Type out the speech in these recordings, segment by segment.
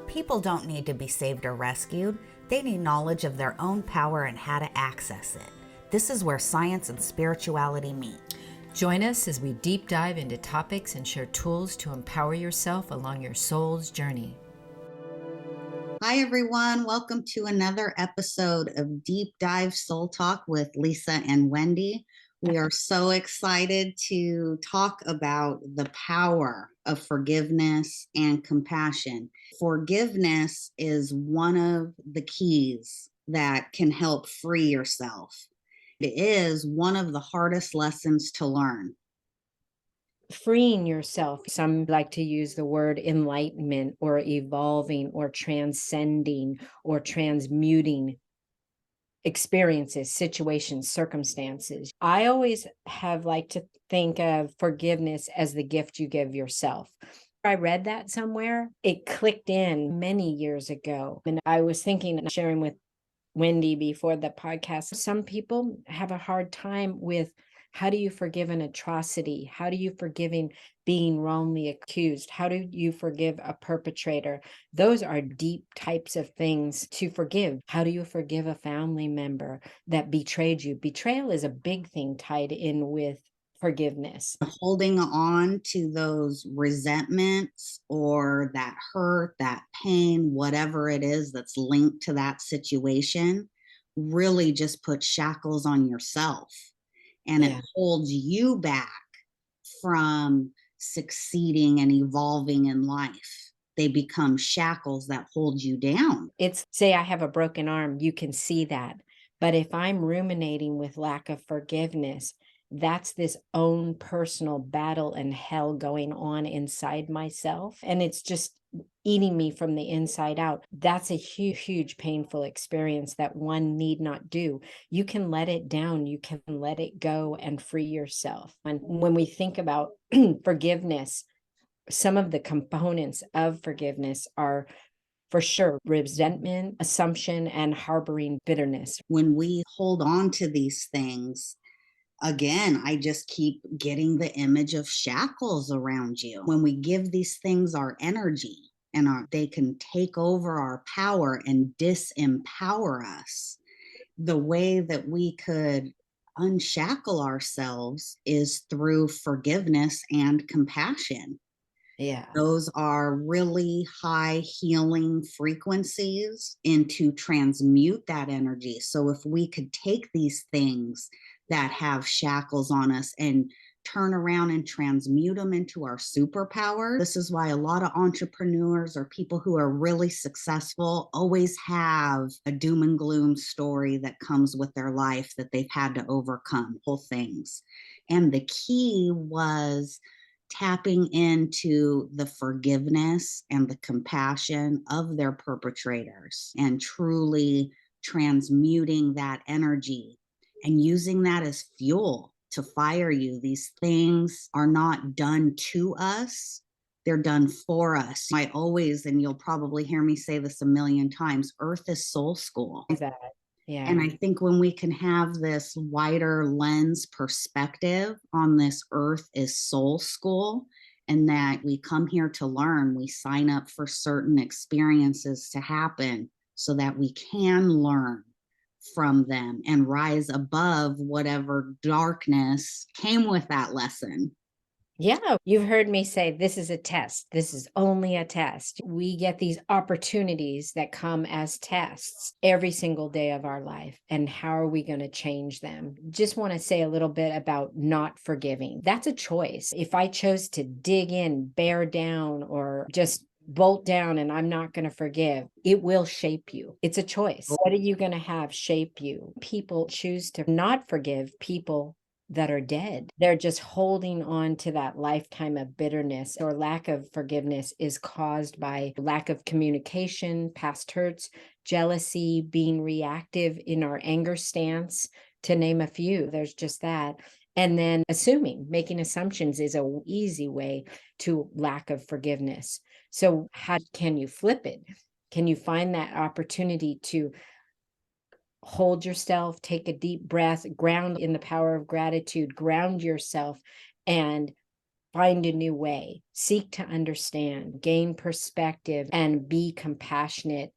People don't need to be saved or rescued. They need knowledge of their own power and how to access it. This is where science and spirituality meet. Join us as we deep dive into topics and share tools to empower yourself along your soul's journey. Hi, everyone. Welcome to another episode of Deep Dive Soul Talk with Lisa and Wendy. We are so excited to talk about the power of forgiveness and compassion. Forgiveness is one of the keys that can help free yourself. It is one of the hardest lessons to learn. Freeing yourself. Some like to use the word enlightenment or evolving or transcending or transmuting experiences, situations, circumstances. I always have liked to think of forgiveness as the gift you give yourself. I read that somewhere. It clicked in many years ago. And I was thinking and sharing with Wendy before the podcast, some people have a hard time with how do you forgive an atrocity? How do you forgive being wrongly accused? How do you forgive a perpetrator? Those are deep types of things to forgive. How do you forgive a family member that betrayed you? Betrayal is a big thing tied in with forgiveness. Holding on to those resentments or that hurt, that pain, whatever it is that's linked to that situation, really just puts shackles on yourself, and it holds you back from succeeding and evolving in life. They become shackles that hold you down. It's, say I have a broken arm, you can see that. But if I'm ruminating with lack of forgiveness, that's this own personal battle and hell going on inside myself. And it's just eating me from the inside out. That's a huge, huge painful experience that one need not do. You can let it down. You can let it go and free yourself. And when we think about forgiveness, some of the components of forgiveness are for sure resentment, assumption, and harboring bitterness. When we hold on to these things, again, I just keep getting the image of shackles around you. When we give these things our energy and they can take over our power and disempower us, the way that we could unshackle ourselves is through forgiveness and compassion. Yeah. Those are really high healing frequencies and to transmute that energy. So if we could take these things that have shackles on us and turn around and transmute them into our superpower. This is why a lot of entrepreneurs or people who are really successful always have a doom and gloom story that comes with their life that they've had to overcome, whole things. And the key was tapping into the forgiveness and the compassion of their perpetrators and truly transmuting that energy and using that as fuel to fire you. These things are not done to us, they're done for us. I always, and you'll probably hear me say this a million times, Earth is soul school. Exactly. Yeah. And I think when we can have this wider lens perspective on this earth is soul school, and that we come here to learn, we sign up for certain experiences to happen so that we can learn from them and rise above whatever darkness came with that lesson. Yeah, you've heard me say this is a test. This is only a test. We get these opportunities that come as tests every single day of our life. And how are we going to change them? Just want to say a little bit about not forgiving. That's a choice. If I chose to dig in, bear down, or just bolt down and I'm not going to forgive, it will shape you. It's a choice. What are you going to have shape you? People choose to not forgive people that are dead. They're just holding on to that lifetime of bitterness, or lack of forgiveness is caused by lack of communication, past hurts, jealousy, being reactive in our anger stance, to name a few. There's just that. And then making assumptions is an easy way to lack of forgiveness. So how can you flip it? Can you find that opportunity to hold yourself, take a deep breath, ground in the power of gratitude, ground yourself, and Find a new way, seek to understand, gain perspective, and be compassionate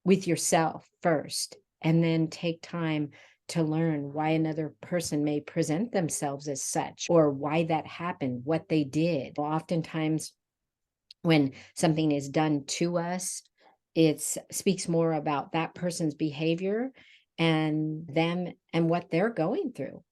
with yourself first, and then take time to learn why another person may present themselves as such, or why that happened, what they did. Oftentimes, when something is done to us, it speaks more about that person's behavior and them and what they're going through.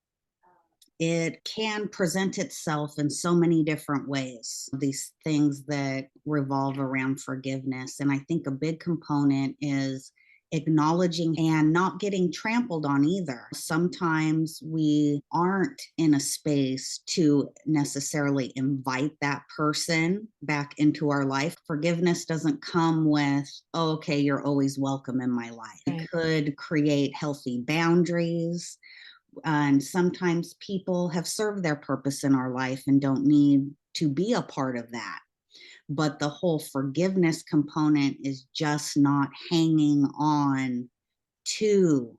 It can present itself in so many different ways, these things that revolve around forgiveness. And I think a big component is acknowledging and not getting trampled on either. Sometimes we aren't in a space to necessarily invite that person back into our life. Forgiveness doesn't come with, oh, okay, you're always welcome in my life. It Right. could create healthy boundaries, and sometimes people have served their purpose in our life and don't need to be a part of that. But the whole forgiveness component is just not hanging on to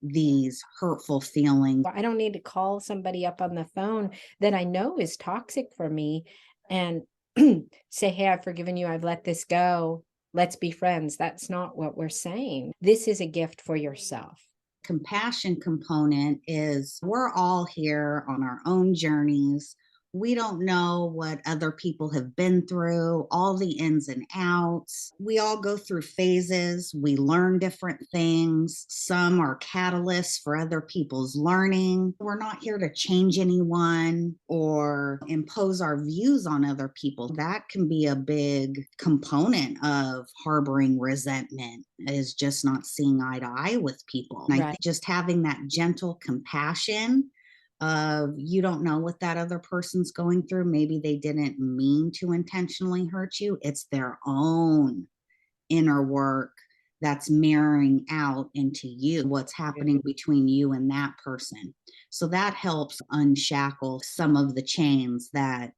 these hurtful feelings. I don't need to call somebody up on the phone that I know is toxic for me and say, "Hey, I've forgiven you. I've let this go. Let's be friends." That's not what we're saying. This is a gift for yourself. Compassion component is we're all here on our own journeys. We don't know what other people have been through, all the ins and outs. We all go through phases. We learn different things. Some are catalysts for other people's learning. We're not here to change anyone or impose our views on other people. That can be a big component of harboring resentment, is just not seeing eye to eye with people. And I Right. think just having that gentle compassion of, you don't know what that other person's going through. Maybe they didn't mean to intentionally hurt you. It's their own inner work that's mirroring out into you, what's happening between you and that person. So that helps unshackle some of the chains that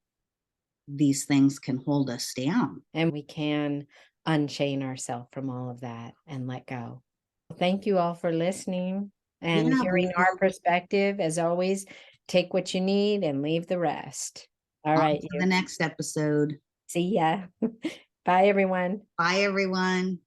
these things can hold us down. And we can unchain ourselves from all of that and let go. Thank you all for listening and Yeah, hearing we our will. perspective. As always, take what you need and leave the rest. All On right, to you. the next episode. See ya. Bye, everyone. Bye, everyone.